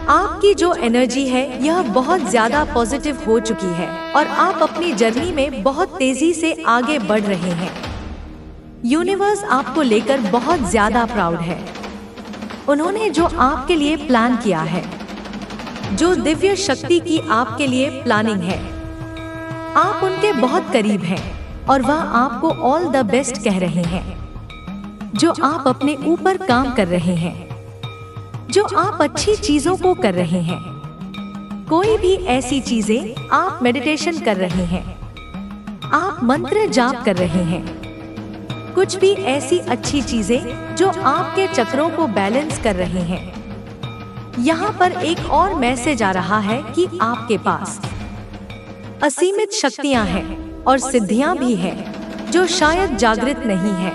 आपकी जो एनर्जी है यह बहुत ज्यादा पॉजिटिव हो चुकी है और आप अपनी जर्नी में बहुत तेजी से आगे बढ़ रहे हैं। यूनिवर्स आपको लेकर बहुत ज्यादा प्राउड है। उन्होंने जो आपके लिए प्लान किया है, जो दिव्य शक्ति की आपके लिए प्लानिंग है, आप उनके बहुत करीब हैं और वह आपको ऑल द बेस्ट कह रहे हैं। जो आप अपने ऊपर काम कर रहे हैं, जो आप अच्छी चीजों को कर रहे हैं, कोई भी ऐसी चीजें, आप मेडिटेशन कर रहे हैं, आप मंत्र जाप कर रहे हैं, कुछ भी ऐसी अच्छी चीजें जो आपके चक्रों को बैलेंस कर रहे हैं। यहाँ पर एक और मैसेज आ रहा है कि आपके पास असीमित शक्तियाँ हैं और सिद्धियाँ भी हैं जो शायद जागृत नहीं है।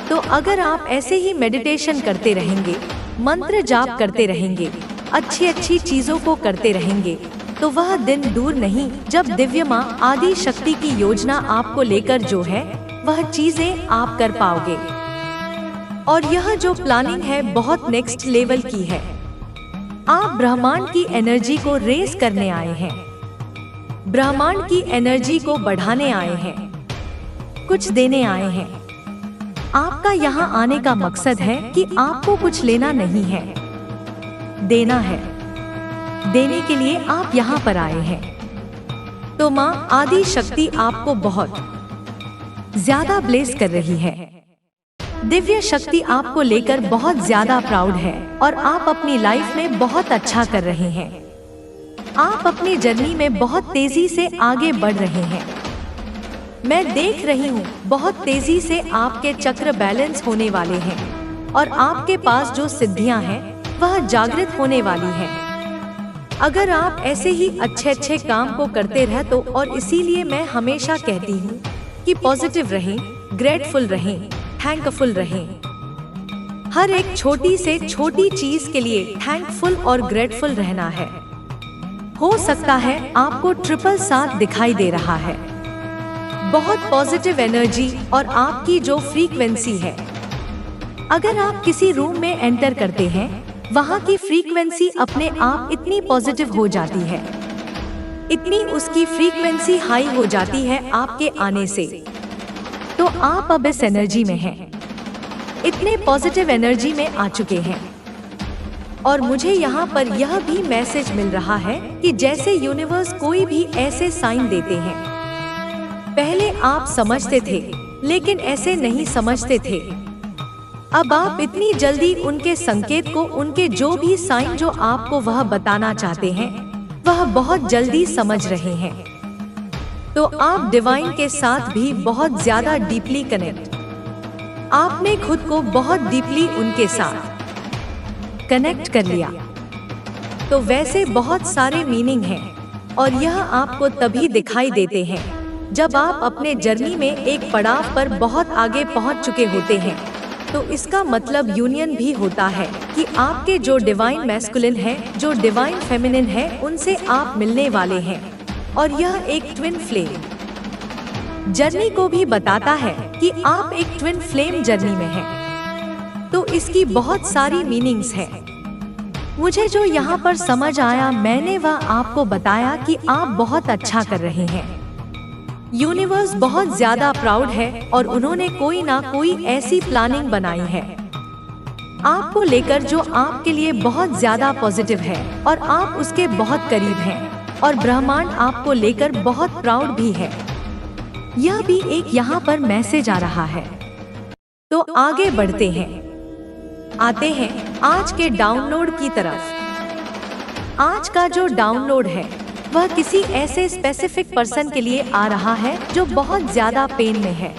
तो अगर आप ऐसे ही मेडिटेशन करते रहेंगे, मंत्र जाप करते रहेंगे, अच्छी अच्छी चीजों को करते रहेंगे, तो वह दिन दूर नहीं जब दिव्य माँ आदि शक्ति की योजना आपको लेकर जो है वह चीजें आप कर पाओगे। और यह जो प्लानिंग है बहुत नेक्स्ट लेवल की है। आप ब्रह्मांड की एनर्जी को रेस करने आए हैं, ब्रह्मांड की एनर्जी को बढ़ाने आए हैं, कुछ देने आए हैं। आपका यहाँ आने का मकसद है कि आपको कुछ लेना नहीं है, देना है। देने के लिए आप यहाँ पर आए हैं। तो माँ आदि शक्ति आपको बहुत ज्यादा ब्लेस कर रही है। दिव्य शक्ति आपको लेकर बहुत ज्यादा प्राउड है और आप अपनी लाइफ में बहुत अच्छा कर रहे हैं। आप अपनी जर्नी में बहुत तेजी से आगे बढ़ रहे हैं। मैं देख रही हूँ बहुत तेजी से आपके चक्र बैलेंस होने वाले हैं और आपके पास जो सिद्धियाँ हैं वह जागृत होने वाली हैं। अगर आप ऐसे ही अच्छे अच्छे काम को करते रहे तो, और इसीलिए मैं हमेशा कहती हूँ कि पॉजिटिव रहें, ग्रेटफुल रहें, थैंकफुल रहें। हर एक छोटी से छोटी चीज के लिए थैंकफुल और ग्रेटफुल रहना है। हो सकता है आपको 777 दिखाई दे रहा है। बहुत पॉजिटिव एनर्जी और आपकी जो फ्रीक्वेंसी है, अगर आप किसी रूम में एंटर करते हैं, वहाँ की फ्रीक्वेंसी अपने आप इतनी पॉजिटिव हो जाती है, इतनी उसकी फ्रीक्वेंसी हाई हो जाती है आपके आने से। तो आप अब इस एनर्जी में हैं, इतने पॉजिटिव एनर्जी में आ चुके हैं। और मुझे यहाँ पर यह भी मैसेज मिल रहा है कि जैसे यूनिवर्स कोई भी ऐसे साइन देते हैं, पहले आप समझते थे लेकिन ऐसे नहीं समझते थे, अब आप इतनी जल्दी उनके संकेत को, उनके जो भी साइन जो आपको वह बताना चाहते हैं, वह बहुत जल्दी समझ रहे हैं। तो आप डिवाइन के साथ भी बहुत ज्यादा डीपली कनेक्ट, आपने खुद को बहुत डीपली उनके साथ कनेक्ट कर लिया। तो वैसे बहुत सारे मीनिंग हैं और यह आपको तभी दिखाई देते हैं जब आप अपने जर्नी में एक पड़ाव पर बहुत आगे पहुंच चुके होते हैं। तो इसका मतलब यूनियन भी होता है कि आपके जो डिवाइन मैस्कुलिन है, जो डिवाइन फेमिनिन है, उनसे आप मिलने वाले हैं। और यह एक ट्विन फ्लेम जर्नी को भी बताता है कि आप एक ट्विन फ्लेम जर्नी में हैं। तो इसकी बहुत सारी मीनिंग्स हैं। मुझे जो यहाँ पर समझ आया, मैंने वह आपको बताया कि आप बहुत अच्छा कर रहे हैं। यूनिवर्स बहुत ज्यादा प्राउड है और उन्होंने कोई ना कोई ऐसी प्लानिंग बनाई है आपको लेकर जो आपके लिए बहुत ज्यादा पॉजिटिव है और आप उसके बहुत करीब हैं और ब्रह्मांड आपको लेकर बहुत प्राउड भी है। यह भी एक यहाँ पर मैसेज आ रहा है। तो आगे बढ़ते हैं, आते हैं आज के डाउनलोड की तरफ। आज का जो डाउनलोड है वह किसी ऐसे स्पेसिफिक पर्सन के लिए आ रहा है जो बहुत ज्यादा पेन में है,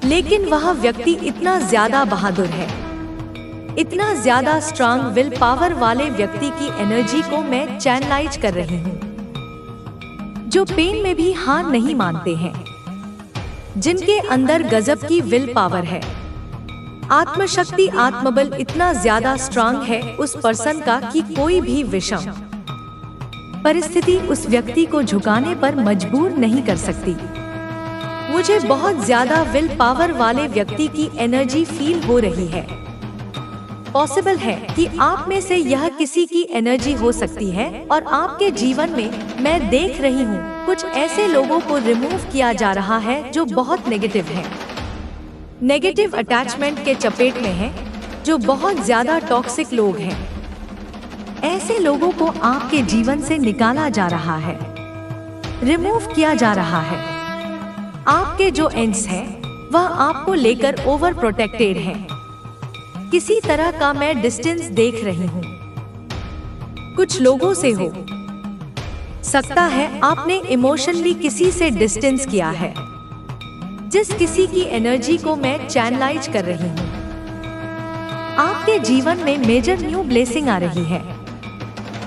लेकिन वह व्यक्ति इतना ज्यादा बहादुर है, इतना ज्यादा स्ट्रांग विल पावर वाले व्यक्ति की एनर्जी को मैं चैनलाइज कर रही हूँ, जो पेन में भी हार नहीं मानते हैं, जिनके अंदर गजब की विल पावर है, आत्मशक्ति, आत्मबल इतना ज्यादा स्ट्रांग है उस पर्सन का कि कोई भी विषम परिस्थिति उस व्यक्ति को झुकाने पर मजबूर नहीं कर सकती। मुझे बहुत ज्यादा विल पावर वाले व्यक्ति की एनर्जी फील हो रही है। पॉसिबल है कि आप में से यह किसी की एनर्जी हो सकती है और आपके जीवन में मैं देख रही हूँ कुछ ऐसे लोगों को रिमूव किया जा रहा है जो बहुत नेगेटिव हैं। नेगेटिव अटैचमेंट के चपेट में हैं, जो बहुत ज्यादा टॉक्सिक लोग हैं। ऐसे लोगों को आपके जीवन से निकाला जा रहा है, रिमूव किया जा रहा है। आपके जो एंड्स हैं वह आपको लेकर ओवर प्रोटेक्टेड हैं। किसी तरह का मैं डिस्टेंस देख रही हूँ। कुछ लोगों से हो सकता है आपने इमोशनली किसी से डिस्टेंस किया है। जिस किसी की एनर्जी को मैं चैनलाइज कर रही हूँ। आपके जीवन में मेजर न्यू ब्लेसिंग आ रही है,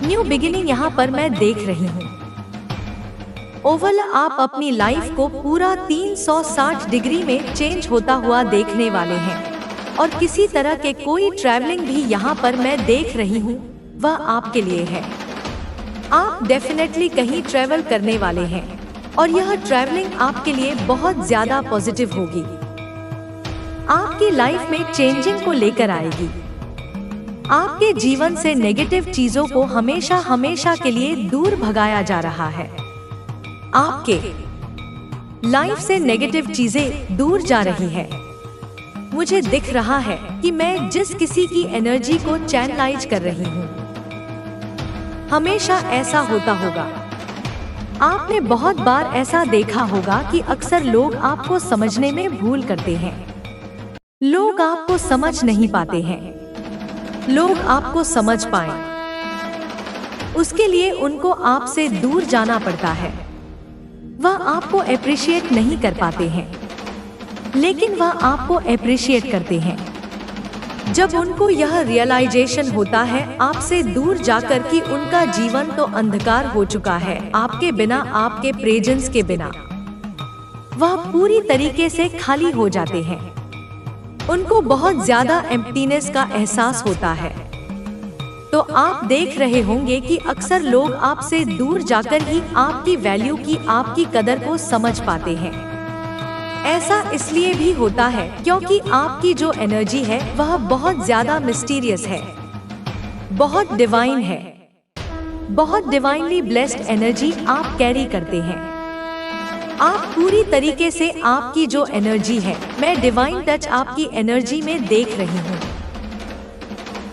न्यू बिगिनिंग यहाँ पर मैं देख रही हूँ। ओवरऑल आप अपनी लाइफ को पूरा 360 डिग्री में चेंज होता हुआ देखने वाले हैं और किसी तरह के कोई ट्रैवलिंग भी यहाँ पर मैं देख रही हूँ, वह आपके लिए है। आप डेफिनेटली कहीं ट्रैवल करने वाले हैं और यह ट्रैवलिंग आपके लिए बहुत ज्यादा पॉजिटिव होगी। आपकी लाइफ में चेंजिंग को लेकर आएगी। आपके जीवन से नेगेटिव चीजों को हमेशा हमेशा के लिए दूर भगाया जा रहा है। आपके लाइफ से नेगेटिव चीजें दूर जा रही है। मुझे दिख रहा है कि मैं जिस किसी की एनर्जी को चैनलाइज कर रही हूँ, हमेशा ऐसा होता होगा। आपने बहुत बार ऐसा देखा होगा कि अक्सर लोग आपको समझने में भूल करते हैं। लोग आपको समझ नहीं पाते हैं। लोग आपको समझ पाएं, उसके लिए उनको आपसे दूर जाना पड़ता है। वह आपको अप्रिशिएट नहीं कर पाते हैं, लेकिन वह आपको अप्रिशिएट करते हैं जब उनको यह रियलाइजेशन होता है आपसे दूर जाकर कि उनका जीवन तो अंधकार हो चुका है आपके बिना, आपके प्रेजेंस के बिना। वह पूरी तरीके से खाली हो जाते हैं। उनको बहुत ज्यादा एम्प्टीनेस का एहसास होता है। तो आप देख रहे होंगे कि अक्सर लोग आपसे दूर जाकर ही आपकी वैल्यू की, आपकी कदर को समझ पाते हैं। ऐसा इसलिए भी होता है क्योंकि आपकी जो एनर्जी है वह बहुत ज्यादा मिस्टीरियस है, बहुत डिवाइन है, बहुत डिवाइनली ब्लेस्ड एनर्जी आप कैरी करते हैं। आप पूरी तरीके से आपकी जो एनर्जी है, मैं डिवाइन टच आपकी एनर्जी में देख रही हूँ।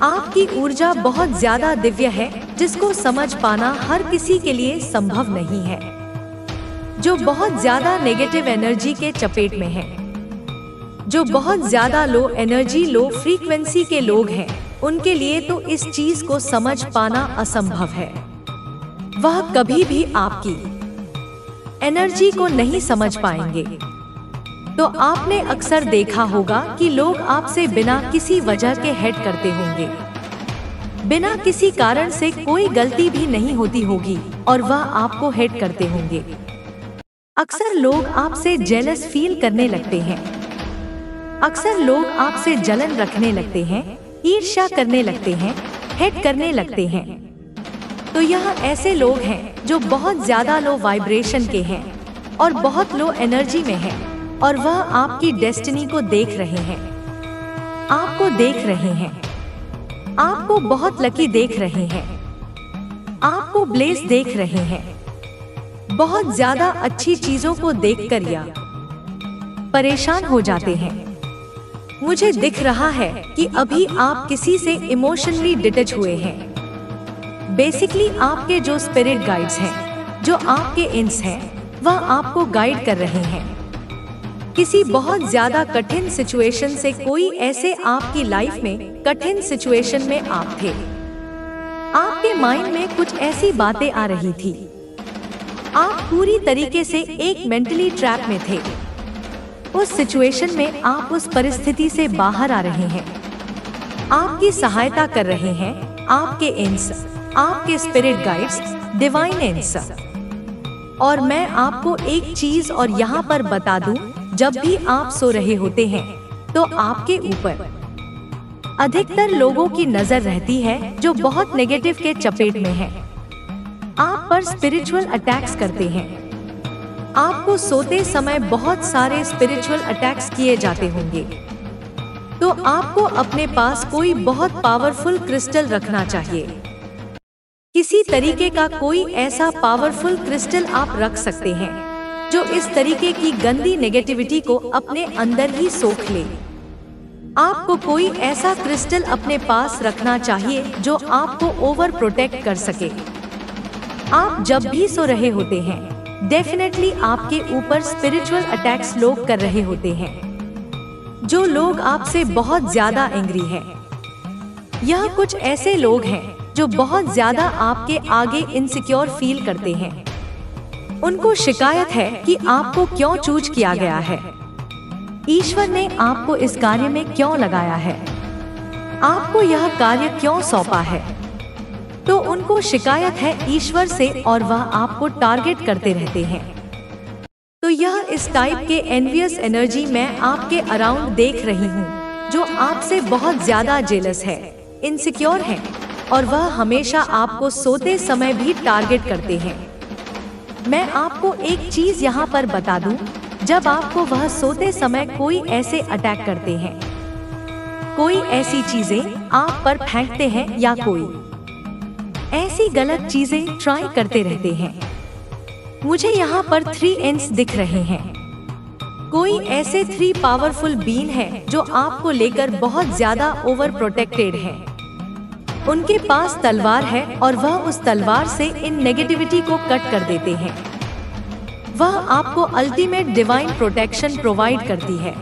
आपकी ऊर्जा बहुत ज्यादा दिव्य है, जिसको समझ पाना हर किसी के लिए संभव नहीं है। जो बहुत ज्यादा नेगेटिव एनर्जी के चपेट में है, जो बहुत ज्यादा लो एनर्जी, लो फ्रीक्वेंसी के लोग हैं, उनके लिए तो इस चीज को समझ पाना असंभव है। वह कभी भी आपकी एनर्जी को नहीं समझ पाएंगे। तो आपने अक्सर देखा होगा कि लोग आपसे बिना किसी वजह के हेट करते होंगे। बिना किसी कारण से कोई गलती भी नहीं होती होगी और वह आपको हेट करते होंगे। अक्सर लोग आपसे जेलस फील करने लगते हैं। अक्सर लोग आपसे जलन रखने लगते हैं, ईर्ष्या करने लगते हैं, हेट करने लगते हैं। तो यह ऐसे लोग हैं जो बहुत ज्यादा लो वाइब्रेशन के हैं और बहुत लो एनर्जी में हैं और वह आपकी डेस्टिनी को देख रहे हैं, आपको देख रहे हैं, आपको बहुत लकी देख रहे हैं, आपको ब्लेस देख रहे हैं। बहुत ज्यादा अच्छी चीजों को देखकर या परेशान हो जाते हैं। मुझे दिख रहा है कि अभी आप किसी से इमोशनली डिटैच हुए हैं। बेसिकली आपके जो स्पिरिट गाइड्स हैं, जो आपके इंस हैं, वह आपको गाइड कर रहे हैं। किसी बहुत ज्यादा कठिन सिचुएशन से, कोई ऐसे आपकी लाइफ में कठिन सिचुएशन में आप थे। आपके माइंड में कुछ ऐसी बातें आ रही थी। आप पूरी तरीके से एक मेंटली ट्रैप में थे। उस सिचुएशन में आप उस परिस्थिति से बाहर आ रहे हैं। आपकी सहायता कर रहे हैं आपके एंस, आपके स्पिरिट गाइड्स, डिवाइन एंस। और मैं आपको एक चीज और यहाँ पर बता दूं, जब भी आप सो रहे होते हैं तो आपके ऊपर अधिकतर लोगों की नजर रहती है जो बहुत नेगेटिव के चपेट में है। आप पर स्पिरिचुअल अटैक्स करते हैं। आपको सोते समय बहुत सारे स्पिरिचुअल अटैक्स किए जाते होंगे। तो आपको अपने पास कोई बहुत पावरफुल क्रिस्टल रखना चाहिए। किसी तरीके का कोई ऐसा पावरफुल क्रिस्टल आप रख सकते हैं जो इस तरीके की गंदी नेगेटिविटी को अपने अंदर ही सोख ले। आपको कोई ऐसा क्रिस्टल अपने पास रखना चाहिए जो आपको ओवर प्रोटेक्ट कर सके। आप जब भी सो रहे होते हैं, डेफिनेटली आपके ऊपर स्पिरिचुअल अटैक्स लोग कर रहे होते हैं। जो लोग आपसे बहुत ज्यादा एंग्री हैं। यह कुछ ऐसे लोग हैं जो बहुत ज्यादा आपके आगे इनसिक्योर फील करते हैं। उनको शिकायत है कि आपको क्यों चूज किया गया है, ईश्वर ने आपको इस कार्य में क्यों लगाया है, आपको यह कार्य क्यों सौंपा है। तो उनको शिकायत है ईश्वर से और वह आपको टारगेट करते रहते हैं। तो यह इस टाइप के एनवियस एनर्जी मैं आपके अराउंड देख रही हूँ, जो आपसे बहुत ज्यादा जेलस है, इनसिक्योर है, और वह हमेशा आपको सोते समय भी टारगेट करते हैं। मैं आपको एक चीज यहाँ पर बता दूं, जब आपको वह सोते समय कोई ऐसे अटैक करते हैं, कोई ऐसी चीजें आप पर फेंकते हैं या कोई ऐसी गलत चीजें ट्राई करते रहते हैं, मुझे यहाँ पर 3 एंड्स दिख रहे हैं। कोई ऐसे 3 पावरफुल बीन है जो आपको लेकर बहुत ज्यादा ओवर प्रोटेक्टेड है। उनके पास तलवार है और वह उस तलवार से इन नेगेटिविटी को कट कर देते हैं। वह आपको अल्टीमेट डिवाइन प्रोटेक्शन प्रोवाइड करती है,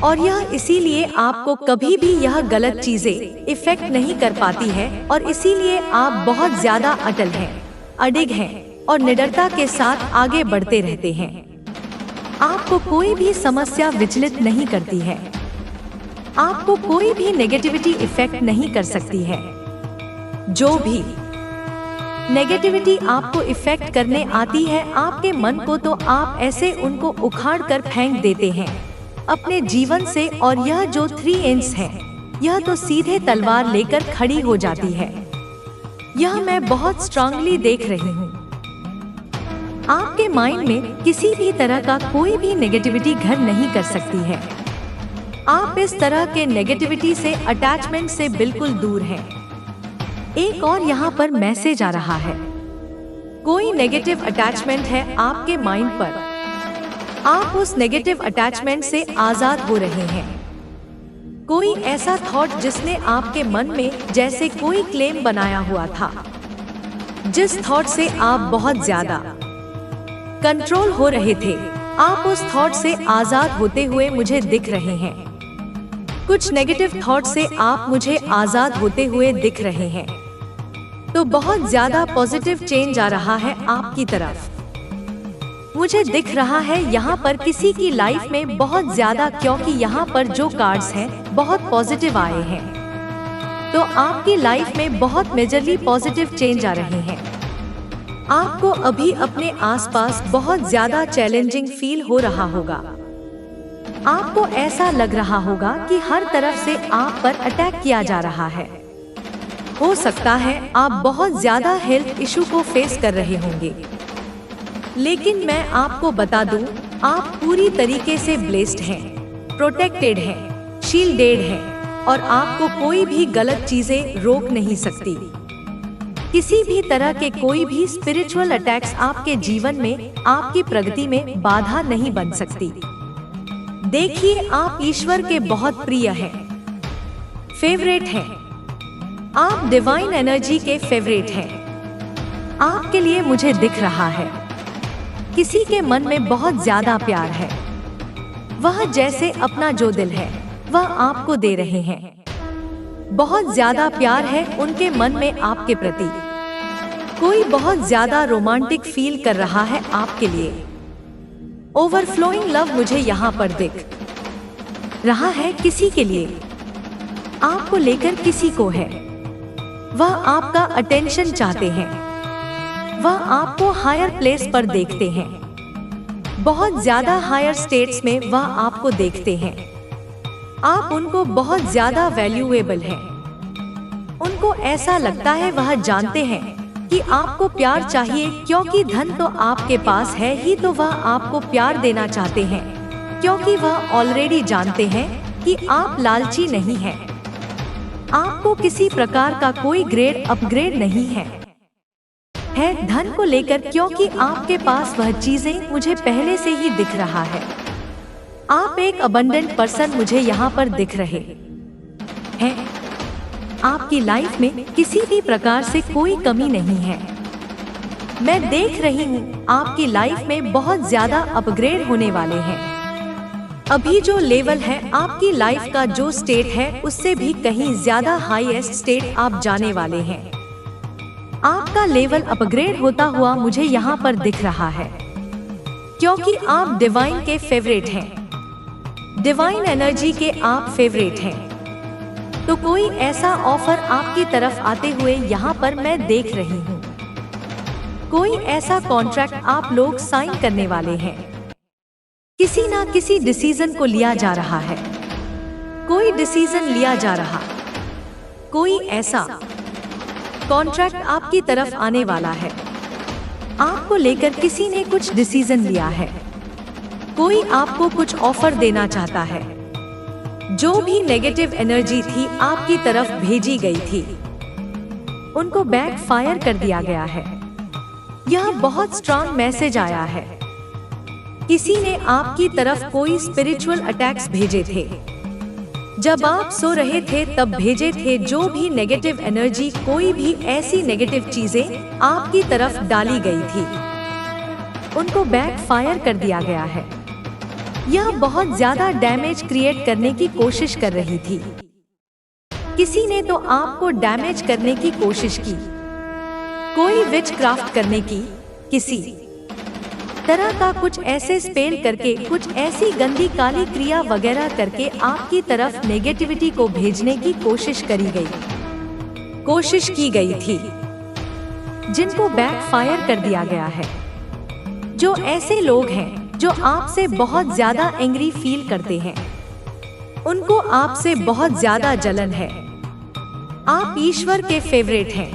और यह इसीलिए आपको कभी भी यह गलत चीजें इफेक्ट नहीं कर पाती है, और इसीलिए आप बहुत ज्यादा अटल हैं, अडिग हैं और निडरता के साथ आगे बढ़ते रहते हैं। आपको कोई भी समस्या विचलित नहीं करती है, आपको कोई भी नेगेटिविटी इफेक्ट नहीं कर सकती है। जो भी नेगेटिविटी आपको इफेक्ट करने आती है आपके मन को, तो आप ऐसे उनको उखाड़ कर फेंक देते हैं अपने जीवन से। और यह जो 3 एंड्स है, यह तो सीधे तलवार लेकर खड़ी हो जाती है। यह मैं बहुत स्ट्रांगली देख रही हूँ। आपके माइंड में किसी भी तरह का कोई भी नेगेटिविटी घर नहीं कर सकती है। आप इस तरह के नेगेटिविटी से, अटैचमेंट से बिल्कुल दूर हैं। एक और यहाँ पर मैसेज आ रहा है, कोई नेगेटिव अटैचमेंट है आपके माइंड पर, आप उस नेगेटिव अटैचमेंट से आजाद हो रहे हैं। कोई ऐसा थॉट जिसने आपके मन में जैसे कोई क्लेम बनाया हुआ था, जिस थॉट से आप बहुत ज्यादा कंट्रोल हो रहे थे, आप उस थॉट से आजाद होते हुए मुझे दिख रहे हैं। कुछ नेगेटिव थॉट से आप मुझे आजाद होते हुए दिख रहे हैं। तो बहुत ज्यादा पॉजिटिव चेंज आ रहा है आपकी तरफ। मुझे दिख रहा है यहाँ पर किसी की लाइफ में बहुत ज्यादा, क्योंकि यहाँ पर जो कार्ड्स हैं बहुत पॉजिटिव आए हैं। तो आपकी लाइफ में बहुत मेजरली पॉजिटिव चेंज आ रहे हैं। आपको अभी अपने आसपास बहुत ज्यादा चैलेंजिंग फील हो रहा होगा। आपको ऐसा लग रहा होगा कि हर तरफ से आप पर अटैक किया जा रहा है। हो सकता है आप बहुत ज्यादा हेल्थ इशू को फेस कर रहे होंगे, लेकिन मैं आपको बता दूं, आप पूरी तरीके से ब्लेस्ड हैं, प्रोटेक्टेड हैं, शील्डेड हैं, और आपको कोई भी गलत चीजें रोक नहीं सकती। किसी भी तरह के कोई भी स्पिरिचुअल अटैक्स आपके जीवन में, आपकी प्रगति में बाधा नहीं बन सकती। देखिए, आप ईश्वर के बहुत प्रिय हैं, फेवरेट हैं। आप डिवाइन एनर्जी के फेवरेट हैं। आपके लिए मुझे दिख रहा है किसी के मन में बहुत ज्यादा प्यार है। वह जैसे अपना जो दिल है वह आपको दे रहे हैं। बहुत ज्यादा प्यार है उनके मन में आपके प्रति। कोई बहुत ज्यादा रोमांटिक फील कर रहा है आपके लिए। ओवरफ्लोइंग लव मुझे यहाँ पर दिख रहा है किसी के लिए, आपको लेकर किसी को है। वह आपका अटेंशन चाहते हैं, वह आपको हायर प्लेस पर देखते हैं, बहुत ज्यादा हायर स्टेट्स में वह आपको देखते हैं। आप उनको बहुत ज्यादा वैल्यूएबल हैं। उनको ऐसा लगता है, वह जानते हैं कि आपको प्यार चाहिए, क्योंकि धन तो आपके पास है ही, तो वह आपको प्यार देना चाहते हैं, क्योंकि वह ऑलरेडी जानते हैं कि आप लालची नहीं हैं। आपको किसी प्रकार का कोई ग्रेड अपग्रेड नहीं है धन को लेकर, क्योंकि आपके पास वह चीजें मुझे पहले से ही दिख रहा है। आप एक अबंडेंट पर्सन मुझे यहाँ पर दिख रहे हैं। आपकी लाइफ में किसी भी प्रकार से कोई कमी नहीं है। मैं देख रही हूँ आपकी लाइफ में बहुत ज्यादा अपग्रेड होने वाले हैं। अभी जो लेवल है आपकी लाइफ का, जो स्टेट है, उससे भी कहीं ज्यादा हाईएस्ट स्टेट आप जाने वाले हैं। आपका लेवल अपग्रेड होता हुआ मुझे यहाँ पर दिख रहा है, क्योंकि आप डिवाइन के फेवरेट हैं। डिवाइन एनर्जी के आप फेवरेट हैं। तो कोई ऐसा ऑफर आपकी तरफ आते हुए यहाँ पर मैं देख रही हूँ। कोई ऐसा कॉन्ट्रैक्ट आप लोग साइन करने वाले हैं। किसी ना किसी डिसीजन को लिया जा रहा है। कोई डिसीजन लिया जा रहा। कोई ऐसा कॉन्ट्रैक्ट आपकी तरफ आने वाला है। आपको लेकर किसी ने कुछ डिसीजन लिया है। कोई आपको कुछ ऑफर देना चाहता है। जो भी नेगेटिव एनर्जी थी आपकी तरफ भेजी गई थी, उनको बैक फायर कर दिया गया है। यह बहुत स्ट्रांग मैसेज आया है। किसी ने आपकी तरफ कोई स्पिरिचुअल अटैक्स भेजे थे। जब आप सो रहे थे तब भेजे थे। जो भी नेगेटिव एनर्जी, कोई भी ऐसी नेगेटिव चीजें आपकी तरफ डाली गई थी, उनको बैक फायर कर दिया गया है। यह बहुत ज्यादा डैमेज क्रिएट करने की कोशिश कर रही थी। किसी ने तो आपको डैमेज करने की कोशिश की। कोई विचक्राफ्ट करने की, किसी तरह का कुछ ऐसे स्पेल करके, कुछ ऐसी गंदी काली क्रिया वगैरह करके आपकी तरफ नेगेटिविटी को भेजने की कोशिश की गई थी, जिनको बैक फायर कर दिया गया है। जो ऐसे लोग हैं जो आपसे बहुत ज्यादा एंग्री फील करते हैं, उनको आपसे बहुत ज्यादा जलन है। आप ईश्वर के फेवरेट हैं।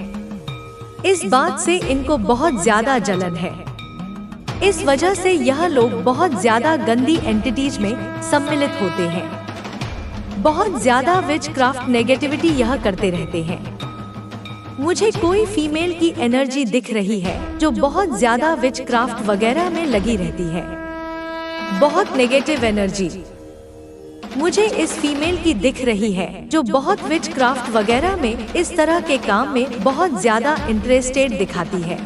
इस बात से इनको बहुत ज्यादा जलन है। इस वजह से यह लोग बहुत ज्यादा गंदी एंटिटीज में सम्मिलित होते हैं। बहुत ज्यादा विचक्राफ्ट नेगेटिविटी यह करते रहते हैं। मुझे कोई फीमेल की एनर्जी दिख रही है जो बहुत ज्यादा विचक्राफ्ट वगैरह में लगी रहती है। बहुत नेगेटिव एनर्जी मुझे इस फीमेल की दिख रही है जो बहुत विचक्राफ्ट वगैरह में, इस तरह के काम में बहुत ज्यादा इंटरेस्टेड दिखाती है।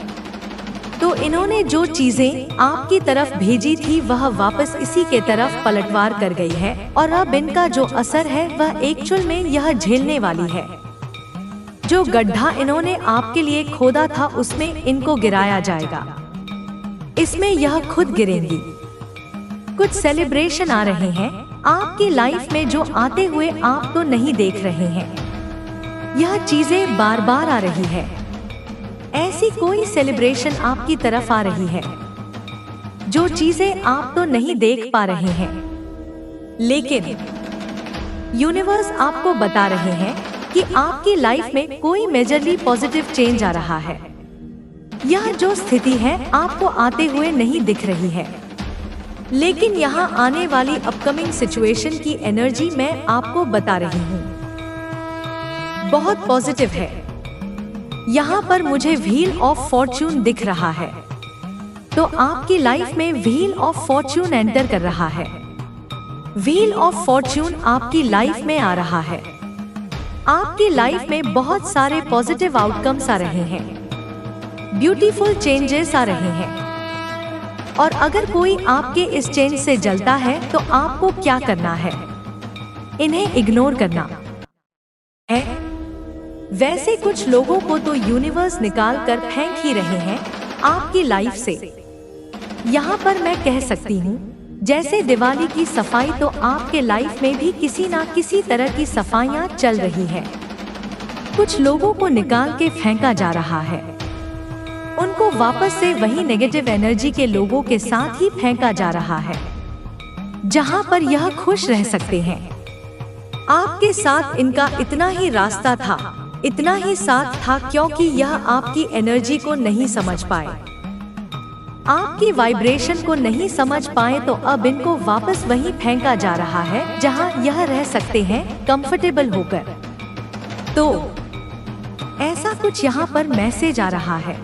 तो इन्होंने जो चीजें आपकी तरफ भेजी थी वह वापस इसी के तरफ पलटवार कर गई है, और अब इनका जो असर है वह एक्चुअल में यह झेलने वाली है। जो गड्ढा इन्होंने आपके लिए खोदा था उसमें इनको गिराया जाएगा। इसमें यह खुद गिरेंगी। कुछ सेलिब्रेशन आ रहे हैं आपकी लाइफ में, जो आते हुए आप तो नहीं देख रहे हैं। यह चीजें बार बार आ रही है। ऐसी कोई सेलिब्रेशन आपकी तरफ आ रही है, जो चीजें आप तो नहीं देख पा रहे हैं, लेकिन यूनिवर्स आपको बता रहे हैं कि आपकी लाइफ में कोई मेजरली पॉजिटिव चेंज आ रहा है। यह जो स्थिति है आपको आते हुए नहीं दिख रही है, लेकिन यहाँ आने वाली अपकमिंग सिचुएशन की एनर्जी मैं आपको बता रही हूँ, बहुत पॉजिटिव है। यहाँ पर मुझे व्हील ऑफ फॉर्च्यून दिख रहा है, तो आपकी लाइफ में व्हील ऑफ फॉर्च्यून एंटर कर रहा है। व्हील ऑफ फॉर्च्यून आपकी लाइफ में आ रहा है। आपकी लाइफ में बहुत सारे पॉजिटिव आउटकम्स आ रहे हैं, ब्यूटीफुल चेंजेस आ रहे हैं। और अगर कोई आपके इस चेंज से जलता है तो आपको क्या करना है? इन्हें इग्नोर करना है। वैसे कुछ लोगों को तो यूनिवर्स निकाल कर फेंक ही रहे हैं आपकी लाइफ से। यहाँ पर मैं कह सकती हूँ, जैसे दिवाली की सफाई, तो आपके लाइफ में भी किसी ना किसी तरह की सफाइयाँ चल रही है। कुछ लोगों को निकाल के फेंका जा रहा है, उनको वापस से वही नेगेटिव एनर्जी के लोगों के साथ ही फेंका जा रहा है, जहाँ पर यह खुश रह सकते हैं। आपके साथ इनका इतना ही रास्ता था, इतना ही साथ था, क्योंकि यह आपकी एनर्जी को नहीं समझ पाए। आपकी वाइब्रेशन को नहीं समझ पाए तो अब इनको वापस वहीं फेंका जा रहा है जहां यह रह सकते हैं कंफर्टेबल होकर। तो ऐसा कुछ यहाँ पर मैसेज आ रहा है,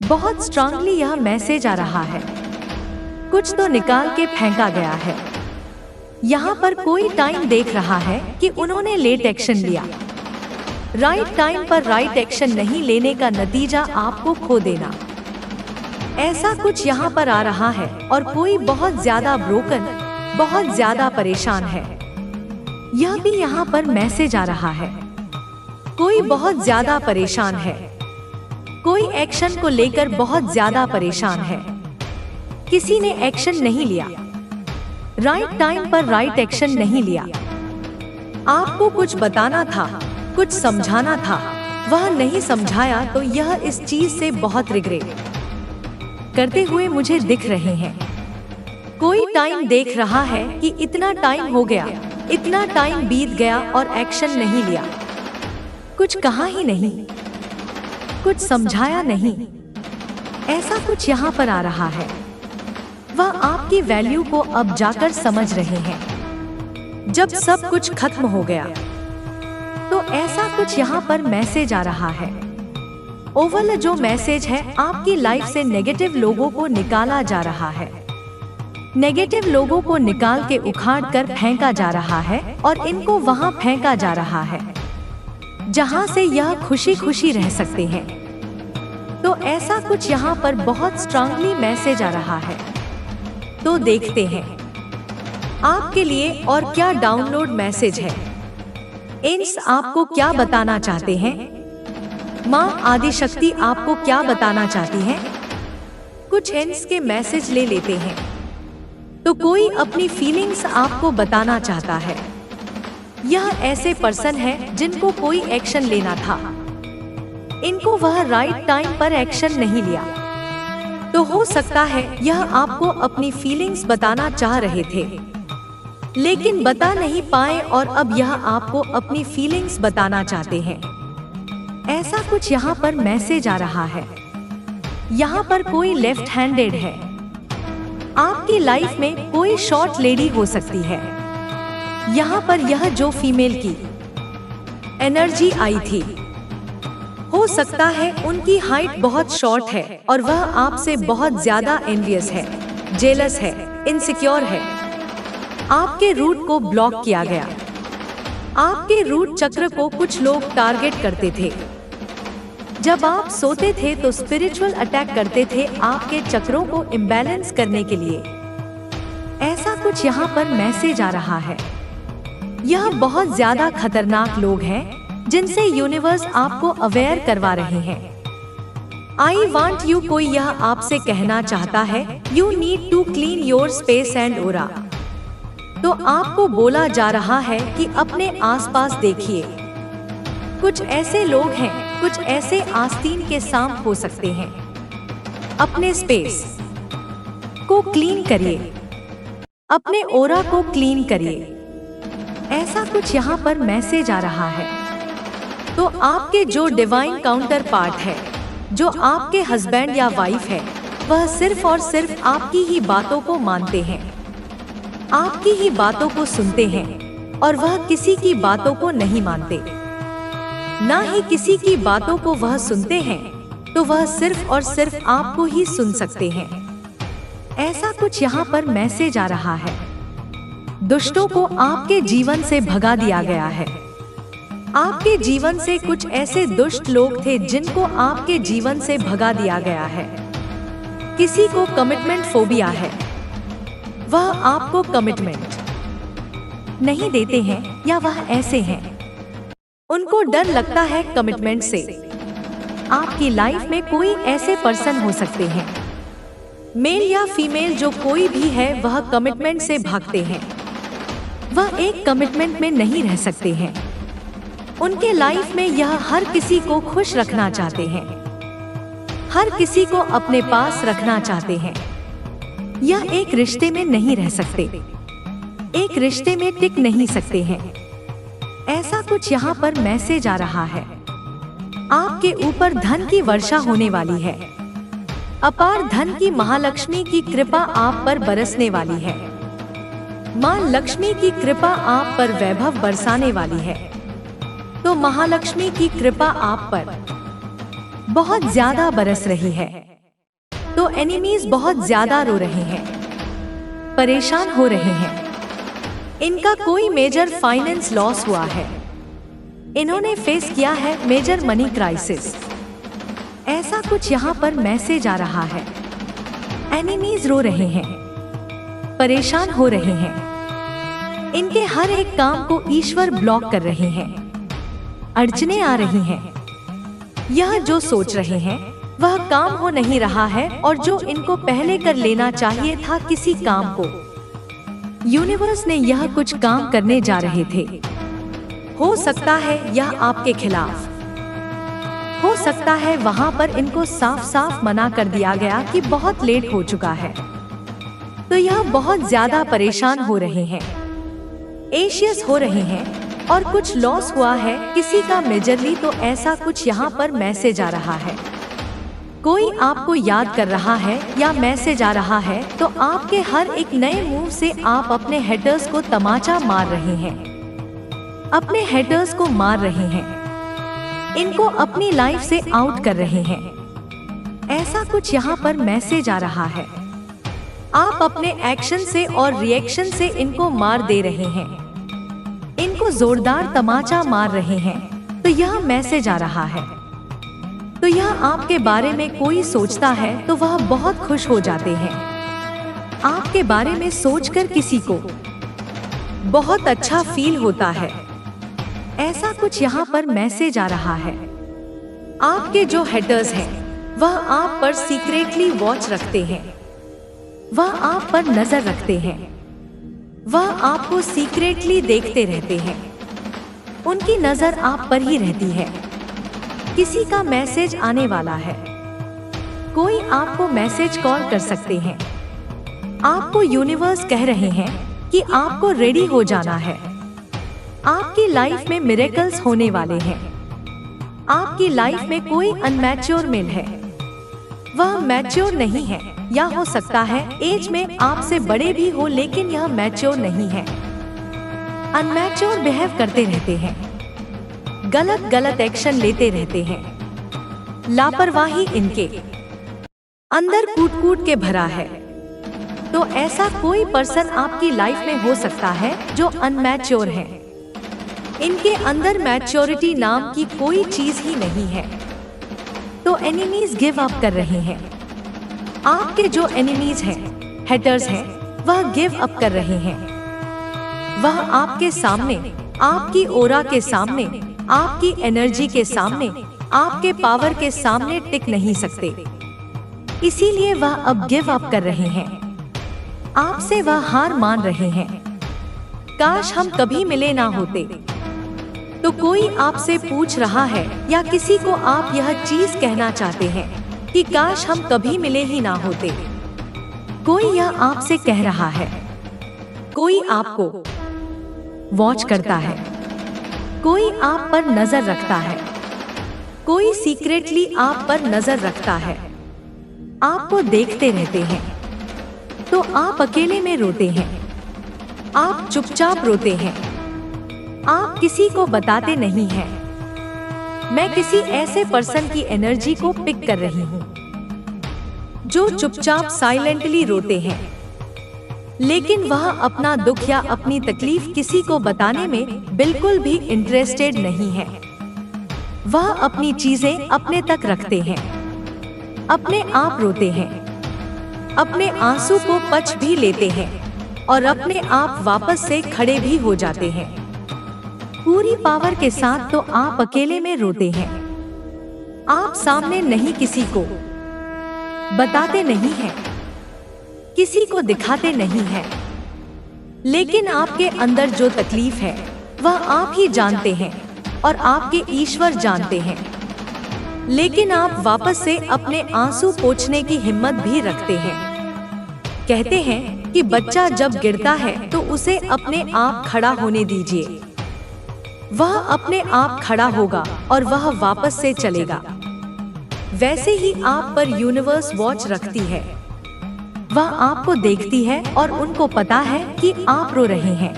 बहुत स्ट्रांगली यह मैसेज आ रहा है। कुछ तो निकाल के फेंका गया है। यहाँ पर कोई टाइम देख रहा है कि उन्होंने लेट एक्शन लिया। राइट टाइम पर राइट एक्शन नहीं लेने का नतीजा आपको खो देना, ऐसा कुछ यहाँ पर आ रहा है। और कोई बहुत ज्यादा ब्रोकन, बहुत ज्यादा परेशान है, यह भी यहाँ पर मैसेज आ रहा है। कोई बहुत ज्यादा परेशान है, कोई एक्शन को लेकर बहुत ज्यादा परेशान है। किसी ने एक्शन नहीं लिया, राइट टाइम पर राइट एक्शन नहीं लिया। आपको कुछ बताना था, कुछ समझाना था, वह नहीं समझाया, तो यह इस चीज से बहुत रिग्रेट करते हुए मुझे दिख रहे हैं। कोई टाइम देख रहा है कि इतना टाइम हो गया, इतना टाइम बीत गया और एक्शन नहीं लिया, कुछ कहा ही नहीं, कुछ समझाया नहीं। ऐसा कुछ यहाँ पर आ रहा है। वह आपकी वैल्यू को अब जाकर समझ रहे हैं जब सब कुछ खत्म हो गया। तो ऐसा कुछ यहाँ पर मैसेज आ रहा है। ओवरऑल जो मैसेज है, आपकी लाइफ से नेगेटिव लोगों को निकाला जा रहा है। नेगेटिव लोगों को निकाल के उखाड़ कर फेंका जा रहा है और इनको वहां फेंका जा रहा है जहां से यह खुशी खुशी रह सकते हैं। तो ऐसा कुछ यहाँ पर बहुत स्ट्रांगली मैसेज आ रहा है। तो देखते हैं आपके लिए और क्या डाउनलोड मैसेज है। एंस आपको क्या बताना चाहते हैं? माँ आदिशक्ति आपको क्या बताना चाहती हैं? कुछ एंस के मैसेज ले लेते हैं। तो कोई अपनी फीलिंग्स आपको बताना चाहता है। यह ऐसे पर्सन है जिनको कोई एक्शन लेना था, इनको वह राइट टाइम पर एक्शन नहीं लिया। तो हो सकता है यह आपको अपनी फीलिंग्स बताना चाह रहे थे, लेकिन बता नहीं पाए और अब यह आपको अपनी फीलिंग्स बताना चाहते हैं। ऐसा कुछ यहाँ पर मैसेज आ रहा है। यहाँ पर कोई लेफ्ट हैंडेड है। आपकी लाइफ में कोई शॉर्ट लेडी हो सकती है। यहाँ पर यह जो फीमेल की एनर्जी आई थी, हो सकता है उनकी हाइट बहुत शॉर्ट है और वह आपसे बहुत ज्यादा एनवियस है, जेलस है, इनसिक्योर है। आपके रूट को ब्लॉक किया गया। आपके रूट चक्र को कुछ लोग टारगेट करते थे। जब आप सोते थे तो स्पिरिचुअल अटैक करते थे आपके चक्रों को इम्बैलेंस करने के लिए। ऐसा कुछ यहाँ पर मैसेज आ रहा है। यह बहुत ज्यादा खतरनाक लोग हैं जिनसे यूनिवर्स आपको अवेयर करवा रहे हैं। आई वांट यू, कोई यह आपसे कहना चाहता है you need to clean your space and aura. तो आपको बोला जा रहा है कि अपने आसपास देखिए। कुछ ऐसे लोग हैं, कुछ ऐसे आस्तीन के सांप हो सकते हैं। अपने स्पेस को क्लीन करिए, अपने ओरा को क्लीन करिए। ऐसा कुछ यहाँ पर मैसेज आ रहा है। तो आपके जो डिवाइन काउंटर पार्ट है, जो आपके हस्बैंड या वाइफ है, वह सिर्फ और सिर्फ आपकी ही बातों को मानते हैं, आपकी ही बातों को सुनते हैं और वह किसी की बातों को नहीं मानते, ना ही किसी की बातों को वह सुनते हैं। तो वह सिर्फ और सिर्फ आपको ही सुन सकते हैं। ऐसा कुछ यहाँ पर मैसेज आ रहा है। दुष्टों को आपके जीवन से भगा दिया गया है। आपके जीवन से कुछ ऐसे दुष्ट लोग थे जिनको आपके जीवन से भगा दिया गया है। किसी को कमिटमेंट फोबिया है, वह आपको कमिटमेंट नहीं देते हैं, या वह ऐसे हैं उनको डर लगता है कमिटमेंट से। आपकी लाइफ में कोई ऐसे पर्सन हो सकते हैं, मेल या फीमेल, जो कोई भी है, वह कमिटमेंट से भागते हैं। वह एक कमिटमेंट में नहीं रह सकते हैं। उनके लाइफ में यह हर किसी को खुश रखना चाहते हैं, हर किसी को अपने पास रखना चाहते हैं। यह एक रिश्ते में नहीं रह सकते, एक रिश्ते में टिक नहीं सकते हैं। ऐसा कुछ यहाँ पर मैसेज आ रहा है। आपके ऊपर धन की वर्षा होने वाली है। अपार धन की महालक्ष्मी की कृपा आप पर बरसने वाली है। माँ लक्ष्मी की कृपा आप पर वैभव बरसाने वाली है। तो महालक्ष्मी की कृपा आप पर बहुत ज्यादा बरस रही है। तो एनिमीज बहुत ज्यादा रो रहे हैं, परेशान हो रहे हैं। इनका कोई मेजर फाइनेंस लॉस हुआ है। इन्होंने फेस किया है मेजर मनी क्राइसिस। ऐसा कुछ यहाँ पर मैसेज आ रहा है। एनिमीज रो रहे हैं, परेशान हो रहे हैं। इनके हर एक काम को ईश्वर ब्लॉक कर रहे हैं। अड़चने आ रही हैं। यह जो सोच रहे हैं वह काम हो नहीं रहा है, और जो इनको पहले कर लेना चाहिए था किसी काम को, यूनिवर्स ने यह कुछ काम करने जा रहे थे। हो सकता है यह आपके खिलाफ, हो सकता है वहां पर इनको साफ साफ मना कर दिया गया कि बहुत लेट हो चुका है। तो यह बहुत ज्यादा परेशान हो रहे हैं, एशियस हो रहे हैं, और कुछ लॉस हुआ है किसी का मेजरली। तो ऐसा कुछ यहाँ पर मैसेज आ रहा है। कोई आपको याद कर रहा है या मैसेज आ रहा है। तो आपके हर एक नए मूव से आप अपने हेटर्स को तमाचा मार रहे हैं, अपने हेटर्स को मार रहे हैं, इनको अपनी लाइफ से आउट कर रहे हैं। ऐसा कुछ यहाँ पर मैसेज आ रहा है। आप अपने एक्शन से और रिएक्शन से इनको मार दे रहे हैं, इनको जोरदार तमाचा मार रहे हैं। तो यह मैसेज आ रहा है। तो यह आपके बारे में कोई सोचता है तो वह बहुत खुश हो जाते हैं। आपके बारे में सोचकर किसी को बहुत अच्छा फील होता है। ऐसा कुछ यहाँ पर मैसेज आ रहा है। आपके जो हेटर्स हैं वह आप पर सीक्रेटली वॉच रखते हैं, वह आप पर नजर रखते हैं, वह आपको सीक्रेटली देखते रहते हैं। उनकी नजर आप पर ही रहती है। किसी का मैसेज आने वाला है। कोई आपको मैसेज कॉल कर सकते हैं। आपको यूनिवर्स कह रहे हैं कि आपको रेडी हो जाना है। आपकी लाइफ में मिरेकल्स होने वाले हैं। आपकी लाइफ में कोई अनमैच्योर मेल है, वह मैच्योर नहीं है, या हो सकता है एज में आपसे बड़े भी हो, लेकिन यह मैच्योर नहीं है। अनमैच्योर बिहेव करते रहते हैं, गलत गलत एक्शन लेते रहते हैं। लापरवाही इनके अंदर कूट कूट के भरा है। तो ऐसा कोई पर्सन आपकी लाइफ में हो सकता है जो अनमैच्योर है। इनके अंदर मैच्योरिटी नाम की कोई चीज ही नहीं है। तो एनिमीज गिव अप कर रहे हैं। आपके जो एनिमीज हैं, हेटर्स हैं, वह गिव अप कर रहे हैं। वह आपके सामने, आपकी ओरा के सामने, आपकी एनर्जी के सामने, आपके पावर के सामने टिक नहीं सकते। इसीलिए वह अब गिव अप कर रहे हैं। आपसे वह हार मान रहे हैं। काश हम कभी मिले ना होते। तो कोई आपसे पूछ रहा है या किसी को आप यह चीज कहना चाहते हैं कि काश हम कभी मिले ही ना होते। कोई यह आपसे कह रहा है। कोई आपको वॉच करता है। कोई आप पर नजर रखता है। कोई सीक्रेटली आप पर नजर रखता है। आपको देखते रहते हैं। तो आप अकेले में रोते हैं। आप चुपचाप रोते हैं। आप किसी को बताते नहीं हैं। मैं किसी ऐसे पर्सन की एनर्जी को पिक कर रही हूँ जो चुपचाप साइलेंटली रोते हैं, लेकिन वह अपना दुख या अपनी तकलीफ किसी को बताने में बिल्कुल भी इंटरेस्टेड नहीं है। वह अपनी चीजें अपने तक रखते हैं, अपने आप रोते हैं, अपने आंसू को पच भी लेते हैं और अपने आप वापस से खड़े भी हो जाते हैं पूरी पावर के साथ। तो आप अकेले में रोते हैं। आप सामने नहीं किसी को बताते नहीं हैं, किसी को दिखाते नहीं हैं, लेकिन आपके अंदर जो तकलीफ है वह आप ही जानते हैं और आपके ईश्वर जानते हैं। लेकिन आप वापस से अपने आंसू पोंछने की हिम्मत भी रखते हैं। कहते हैं कि बच्चा जब गिरता है तो उसे अपने आप खड़ा होने दीजिए। वह अपने आप खड़ा होगा और वह वापस से चलेगा। वैसे ही आप पर यूनिवर्स वॉच रखती है। वह आपको देखती है और उनको पता है कि आप रो रहे हैं,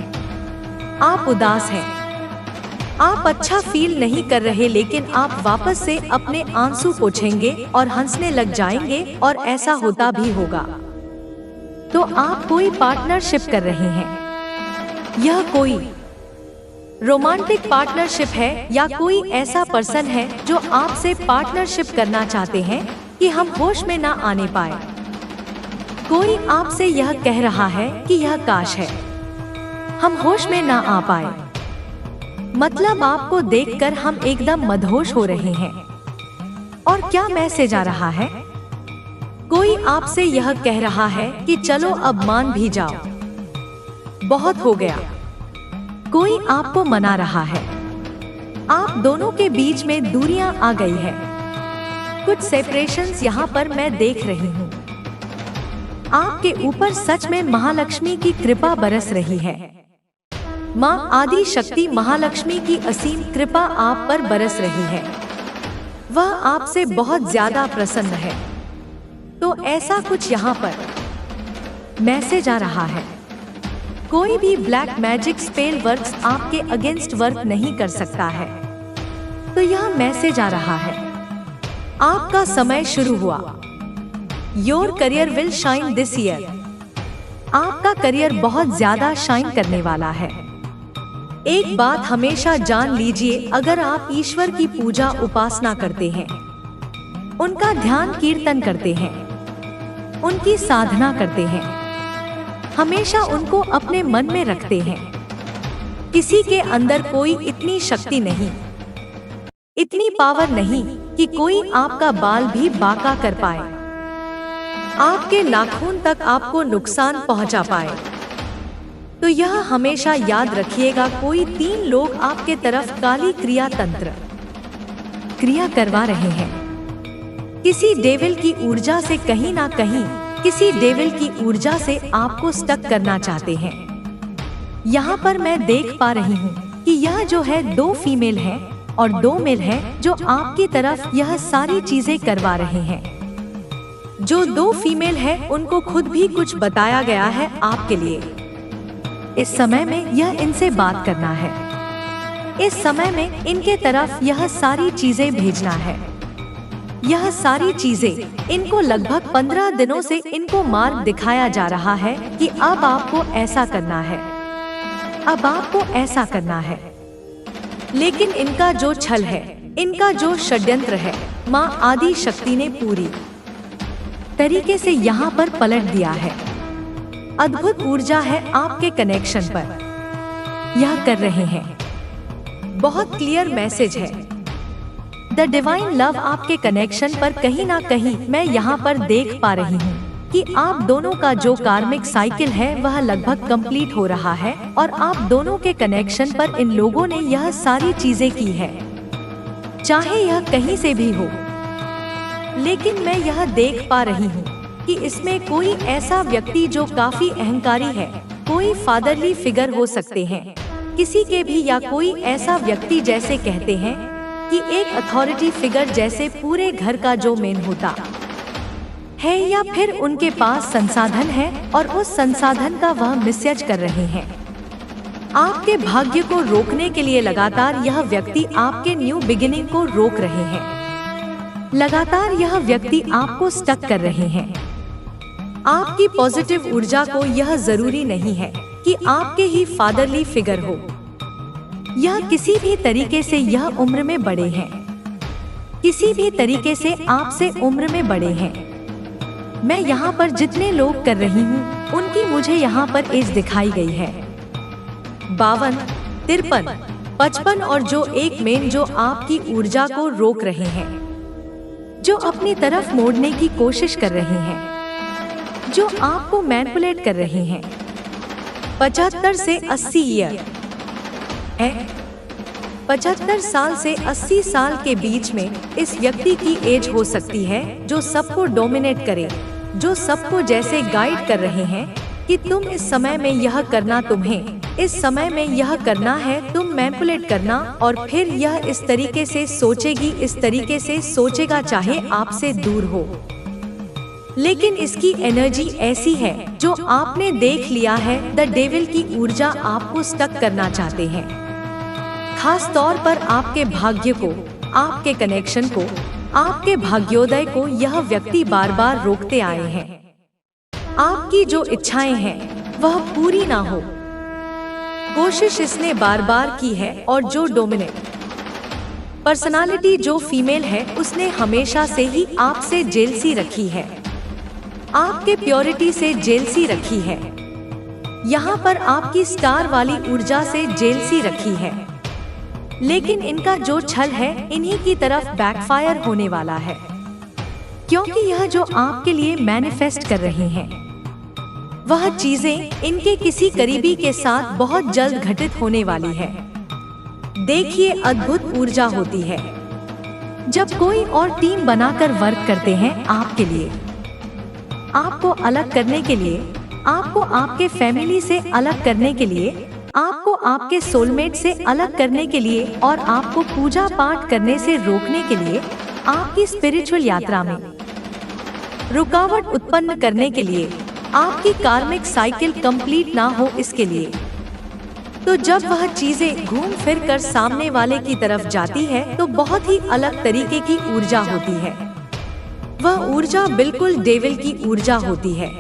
आप उदास हैं, आप अच्छा फील नहीं कर रहे, लेकिन आप वापस से अपने आंसू पोंछेंगे और हंसने लग जाएंगे और ऐसा होता भी होगा। तो आप कोई पार्टनरशिप कर रहे हैं। यह कोई रोमांटिक पार्टनरशिप है या कोई ऐसा पर्सन है जो आपसे पार्टनरशिप करना चाहते हैं कि हम होश में ना आने पाए। कोई आपसे यह कह रहा है कि यह काश है हम होश में ना आ पाए। मतलब आपको देखकर हम एकदम मदहोश हो रहे हैं। और क्या मैसेज आ रहा है? कोई आपसे यह कह रहा है कि चलो अब मान भी जाओ, बहुत हो गया। कोई आपको मना रहा है। आप दोनों के बीच में दूरियां आ गई है। कुछ सेपरेशंस यहाँ पर मैं देख रही हूँ। आपके ऊपर सच में महालक्ष्मी की कृपा बरस रही है। माँ आदि शक्ति महालक्ष्मी की असीम कृपा आप पर बरस रही है। वह आपसे बहुत ज्यादा प्रसन्न है। तो ऐसा कुछ यहाँ पर मैसेज आ रहा है। कोई भी ब्लैक मैजिक स्पेल वर्क्स आपके अगेंस्ट वर्क नहीं कर सकता है। तो यह मैसेज आ रहा है, आपका समय शुरू हुआ। Your career will shine this year. आपका करियर बहुत ज्यादा शाइन करने वाला है। एक बात हमेशा जान लीजिए, अगर आप ईश्वर की पूजा उपासना करते हैं, उनका ध्यान कीर्तन करते हैं, उनकी साधना करते हैं, हमेशा उनको अपने मन में रखते हैं, किसी के अंदर कोई इतनी शक्ति नहीं, इतनी पावर नहीं कि कोई आपका बाल भी बांका कर पाए, आपके नाखून तक आपको नुकसान पहुंचा पाए। तो यह हमेशा याद रखिएगा, कोई 3 लोग आपके तरफ काली क्रिया तंत्र क्रिया करवा रहे हैं। किसी डेविल की ऊर्जा से कहीं ना कहीं, किसी डेविल की ऊर्जा से आपको स्टक करना चाहते हैं। यहाँ पर मैं देख पा रही हूँ कि यह जो है 2 फीमेल हैं और 2 मेल हैं जो आपकी तरफ यह सारी चीजें करवा रहे हैं। जो 2 फीमेल हैं उनको खुद भी कुछ बताया गया है आपके लिए। इस समय में यह इनसे बात करना है। इस समय में इनके तरफ यह सारी चीजें भेजना है। यह सारी चीजें इनको लगभग 15 दिनों से इनको मार्ग दिखाया जा रहा है कि अब आपको ऐसा करना है, अब आपको ऐसा करना है। लेकिन इनका जो छल है, इनका जो षड्यंत्र है, माँ आदि शक्ति ने पूरी तरीके से यहाँ पर पलट दिया है। अद्भुत ऊर्जा है आपके कनेक्शन पर, यह कर रहे हैं। बहुत क्लियर मैसेज है। द डिवाइन लव आपके कनेक्शन पर कहीं ना कहीं मैं यहाँ पर देख पा रही हूँ कि आप दोनों का जो कार्मिक साइकिल है वह लगभग कंप्लीट हो रहा है और आप दोनों के कनेक्शन पर इन लोगों ने यह सारी चीजें की है, चाहे यह कहीं से भी हो। लेकिन मैं यह देख पा रही हूँ कि इसमें कोई ऐसा व्यक्ति जो काफी अहंकारी है, कोई फादरली फिगर हो सकते हैं किसी के भी, या कोई ऐसा व्यक्ति जैसे कहते हैं कि एक अथॉरिटी फिगर जैसे पूरे घर का जो मेन होता है, या फिर उनके पास संसाधन है और उस संसाधन का वह मिसयूज कर रहे हैं। आपके भाग्य को रोकने के लिए लगातार यह व्यक्ति आपके न्यू बिगिनिंग को रोक रहे हैं। लगातार यह व्यक्ति आपको स्टक कर रहे हैं। आपकी पॉजिटिव ऊर्जा को यह जरूरी नहीं है कि आपके ही फादरली फिगर हो, यह किसी भी तरीके से यह उम्र में बड़े हैं, किसी भी तरीके से आपसे उम्र में बड़े हैं। मैं यहाँ पर जितने लोग कर रही हूँ उनकी मुझे यहाँ पर एज दिखाई गई है 52, 53, 55 और जो एक मेन जो आपकी ऊर्जा को रोक रहे हैं, जो अपनी तरफ मोड़ने की कोशिश कर रहे हैं, जो आपको मैनिपुलेट कर रहे हैं। 75 से 80 ईयर है, 75 साल से 80 साल के बीच में इस व्यक्ति की एज हो सकती है, जो सबको डोमिनेट करे, जो सबको जैसे गाइड कर रहे हैं कि तुम इस समय में यह करना तुम्हें इस समय में यह करना है, तुम मैनिपुलेट करना, और फिर यह इस तरीके से सोचेगी, इस तरीके से सोचेगा चाहे आपसे दूर हो। लेकिन इसकी एनर्जी ऐसी है जो आपने देख लिया है। द डेविल की ऊर्जा आपको स्टक करना चाहते हैं, खास तौर पर आपके भाग्य को, आपके कनेक्शन को, आपके भाग्योदय को यह व्यक्ति बार बार रोकते आए हैं। आपकी जो इच्छाएं हैं वह पूरी ना हो, कोशिश इसने बार बार की है। और जो डोमिनेट पर्सनालिटी जो फीमेल है उसने हमेशा से ही आपसे जेलसी रखी है, आपके प्योरिटी से जेलसी रखी है, यहाँ पर आपकी स्टार वाली ऊर्जा से जेलसी रखी है। लेकिन इनका जो छल है इन्हीं की तरफ बैकफायर होने वाला है, क्योंकि यह जो आपके लिए मैनिफेस्ट कर रहे हैं वह चीजें इनके किसी करीबी के साथ बहुत जल्द घटित होने वाली है। देखिए, अद्भुत ऊर्जा होती है जब कोई और टीम बनाकर वर्क करते हैं आपके लिए, आपको अलग करने के लिए, आपको आपके फैमिली से अलग करने के लिए, आपको आपके सोलमेट से अलग करने के लिए, और आपको पूजा पाठ करने से रोकने के लिए, आपकी स्पिरिचुअल यात्रा में रुकावट उत्पन्न करने के लिए, आपकी कार्मिक साइकिल कंप्लीट ना हो इसके लिए। तो जब वह चीजें घूम फिर कर सामने वाले की तरफ जाती है तो बहुत ही अलग तरीके की ऊर्जा होती है। वह ऊर्जा बिल्कुल डेविल की ऊर्जा होती है।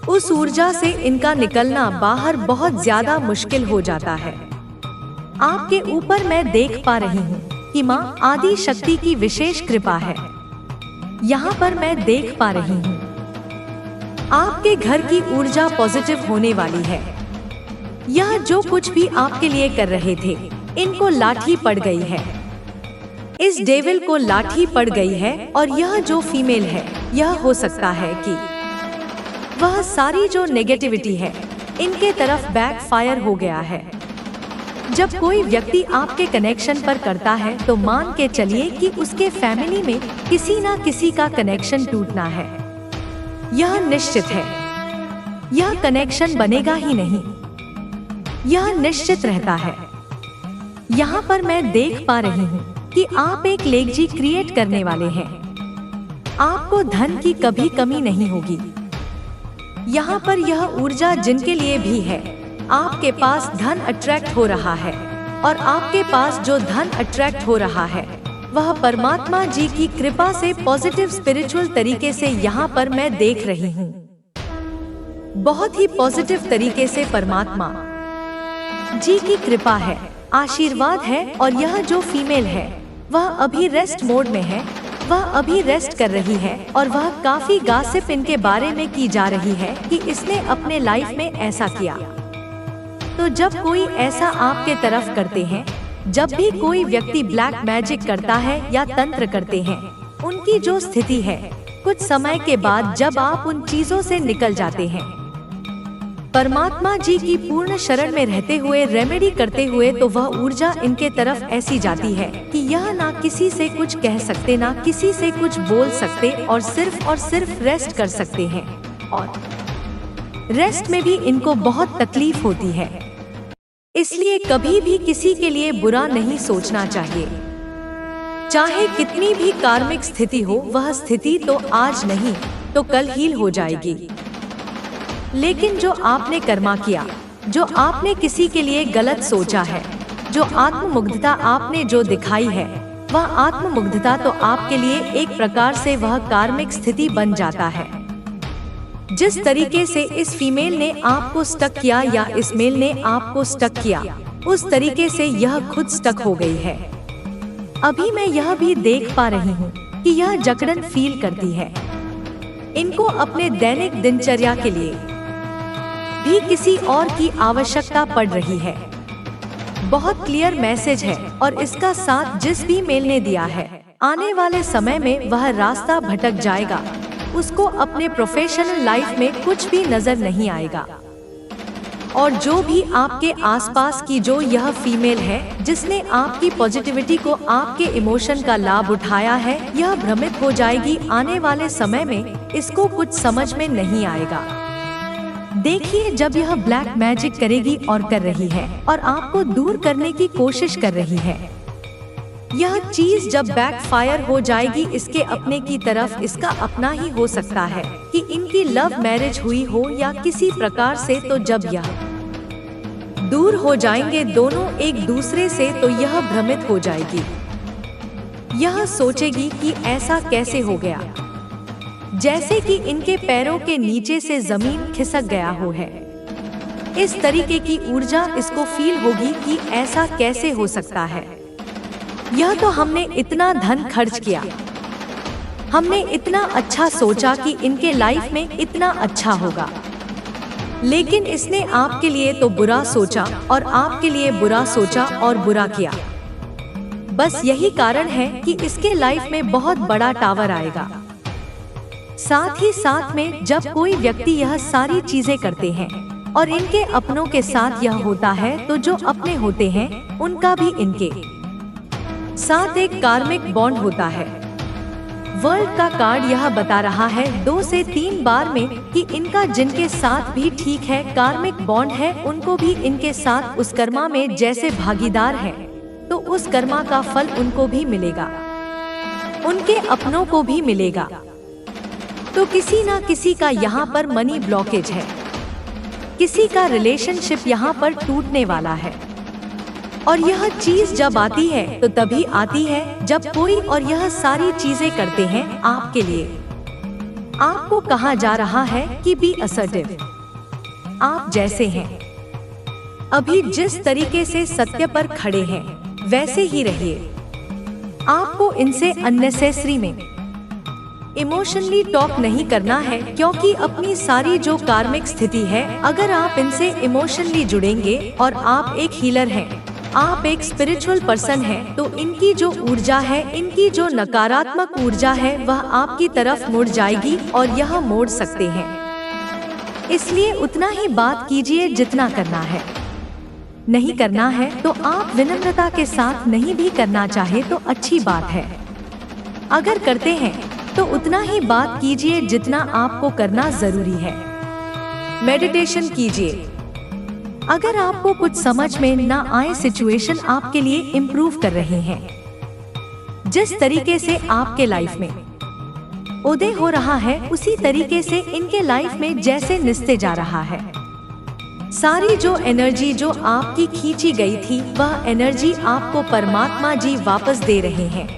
उस ऊर्जा से इनका निकलना बाहर बहुत ज्यादा मुश्किल हो जाता है। आपके ऊपर मैं देख पा रही हूँ कि माँ आदि शक्ति की विशेष कृपा है। यहाँ पर मैं देख पा रही हूँ आपके घर की ऊर्जा पॉजिटिव होने वाली है। यह जो कुछ भी आपके लिए कर रहे थे इनको लाठी पड़ गई है, इस डेविल को लाठी पड़ गई है। और यह जो फीमेल है यह हो सकता है कि वह सारी जो नेगेटिविटी है इनके तरफ बैक फायर हो गया है। जब कोई व्यक्ति आपके कनेक्शन पर करता है तो मान के चलिए कि उसके फैमिली में किसी ना किसी का कनेक्शन टूटना है, यह निश्चित है। यह कनेक्शन बनेगा ही नहीं, यह निश्चित रहता है। यहाँ पर मैं देख पा रही हूँ कि आप एक लेगजी क्रिएट करने वाले हैं। आपको धन की कभी कमी नहीं होगी। यहाँ पर यह ऊर्जा जिनके लिए भी है, आपके पास धन अट्रैक्ट हो रहा है, और आपके पास जो धन अट्रैक्ट हो रहा है वह परमात्मा जी की कृपा से पॉजिटिव स्पिरिचुअल तरीके से यहाँ पर मैं देख रही हूँ। बहुत ही पॉजिटिव तरीके से परमात्मा जी की कृपा है, आशीर्वाद है। और यह जो फीमेल है वह अभी रेस्ट मोड में है, वह अभी रेस्ट कर रही है, और वह काफी गॉसिप इनके बारे में की जा रही है कि इसने अपने लाइफ में ऐसा किया। तो जब कोई ऐसा आपके तरफ करते हैं, जब भी कोई व्यक्ति ब्लैक मैजिक करता है या तंत्र करते हैं, उनकी जो स्थिति है कुछ समय के बाद जब आप उन चीजों से निकल जाते हैं, परमात्मा जी की पूर्ण शरण में रहते हुए, रेमेडी करते हुए, तो वह ऊर्जा इनके तरफ ऐसी जाती है कि यह ना किसी से कुछ कह सकते, ना किसी से कुछ बोल सकते, और सिर्फ रेस्ट कर सकते हैं। और रेस्ट में भी इनको बहुत तकलीफ होती है, इसलिए कभी भी किसी के लिए बुरा नहीं सोचना चाहिए। चाहे कितनी भी कार्मिक स्थिति हो, वह स्थिति तो आज नहीं तो कल हील हो जाएगी। लेकिन जो आपने कर्मा किया, जो आपने किसी के लिए गलत सोचा है, जो आत्ममुग्धता आपने जो दिखाई है, वह आत्ममुग्धता तो आपके लिए एक प्रकार से वह कार्मिक स्थिति बन जाता है। जिस तरीके से इस फीमेल ने आपको स्टक किया या इस मेल ने आपको स्टक किया, उस तरीके से यह खुद स्टक हो गई है। अभी मैं यह भी देख पा रही हूँ कि यह जकड़न फील करती है। इनको अपने दैनिक दिनचर्या के लिए भी किसी और की आवश्यकता पड़ रही है। बहुत क्लियर मैसेज है, और इसका साथ जिस भी मेल ने दिया है, आने वाले समय में वह रास्ता भटक जाएगा। उसको अपने प्रोफेशनल लाइफ में कुछ भी नजर नहीं आएगा। और जो भी आपके आसपास की जो यह फीमेल है जिसने आपकी पॉजिटिविटी को, आपके इमोशन का लाभ उठाया है, यह भ्रमित हो जाएगी। आने वाले समय में इसको कुछ समझ में नहीं आएगा। देखिए जब यह ब्लैक मैजिक करेगी और कर रही है और आपको दूर करने की कोशिश कर रही है। यह चीज जब बैकफायर हो जाएगी इसके अपने की तरफ, इसका अपना ही हो सकता है कि इनकी लव मैरिज हुई हो या किसी प्रकार से, तो जब यह दूर हो जाएंगे दोनों एक दूसरे से तो यह भ्रमित हो जाएगी। यह सोचेगी कि ऐसा कैसे हो गया, जैसे कि इनके पैरों के नीचे से जमीन खिसक गया हो है। इस तरीके की ऊर्जा इसको फील होगी कि ऐसा कैसे हो सकता है। यह तो हमने इतना धन खर्च किया, हमने इतना अच्छा सोचा कि इनके लाइफ में इतना अच्छा होगा, लेकिन इसने आपके लिए तो बुरा सोचा और आपके लिए बुरा सोचा और बुरा किया। बस यही कारण है कि इसके लाइफ में बहुत बड़ा टावर आएगा। साथ ही साथ में जब कोई व्यक्ति यह सारी चीजें करते हैं और इनके अपनों के साथ यह होता है, तो जो अपने होते हैं उनका भी इनके साथ एक कार्मिक बॉन्ड होता है। वर्ल्ड का कार्ड यह बता रहा है 2 से 3 बार में कि इनका जिनके साथ भी ठीक है कार्मिक बॉन्ड है, उनको भी इनके साथ उस कर्मा में जैसे भागीदार है, तो उस कर्मा का फल उनको भी मिलेगा, उनके अपनों को भी मिलेगा। तो किसी ना किसी का यहाँ पर मनी ब्लॉकेज है, किसी का रिलेशनशिप यहाँ पर टूटने वाला है। और यह चीज जब आती है तो तभी आती है जब कोई और यह सारी चीजें करते हैं आपके लिए। आपको कहा जा रहा है कि बी असर्टिव, आप जैसे हैं अभी जिस तरीके से सत्य पर खड़े हैं वैसे ही रहिए। आपको इनसे अननेसेसरी में इमोशनली टॉक नहीं करना है, क्योंकि अपनी सारी जो कार्मिक स्थिति है, अगर आप इनसे इमोशनली जुड़ेंगे और आप एक हीलर हैं, आप एक स्पिरिचुअल पर्सन हैं, तो इनकी जो ऊर्जा है, इनकी जो नकारात्मक ऊर्जा है वह आपकी तरफ मुड़ जाएगी और यह मोड़ सकते हैं। इसलिए उतना ही बात कीजिए जितना करना है। नहीं करना है तो आप विनम्रता के साथ नहीं भी करना चाहे तो अच्छी बात है। अगर करते हैं तो उतना ही बात कीजिए जितना आपको करना जरूरी है। मेडिटेशन कीजिए। अगर आपको कुछ समझ में ना आए, सिचुएशन आपके लिए इम्प्रूव कर रहे हैं, जिस तरीके से आपके लाइफ में उदय हो रहा है उसी तरीके से इनके लाइफ में जैसे निस्ते जा रहा है। सारी जो एनर्जी जो आपकी खींची गई थी वह एनर्जी आपको परमात्मा जी वापस दे रहे हैं,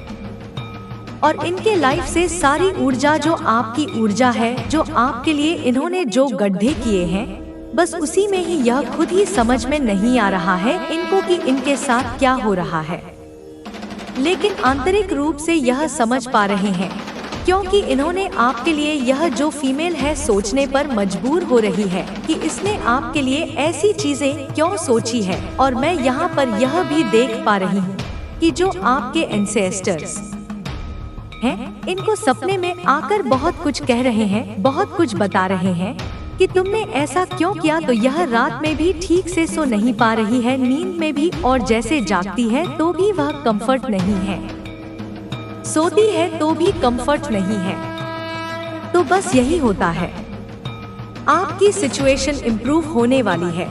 और इनके लाइफ से सारी ऊर्जा जो आपकी ऊर्जा है, जो आपके लिए इन्होंने जो गड्ढे किए हैं, बस उसी में ही यह खुद ही समझ में नहीं आ रहा है इनको कि इनके साथ क्या हो रहा है, लेकिन आंतरिक रूप से यह समझ पा रहे हैं, क्योंकि इन्होंने आपके लिए यह जो फीमेल है सोचने पर मजबूर हो रही है कि इसने आपके लिए ऐसी चीजें क्यों सोची है। और मैं यहाँ पर यह भी देख पा रही हूँ कि जो आपके एंसेस्टर्स हैं, इनको सपने में आकर बहुत कुछ कह रहे हैं, बहुत कुछ बता रहे हैं कि तुमने ऐसा क्यों किया। तो यह रात में भी ठीक से सो नहीं पा रही है, नींद में भी, और जैसे जागती है तो भी वह कंफर्ट नहीं है, सोती है तो भी कंफर्ट नहीं है। तो बस यही होता है, आपकी सिचुएशन इम्प्रूव होने वाली है।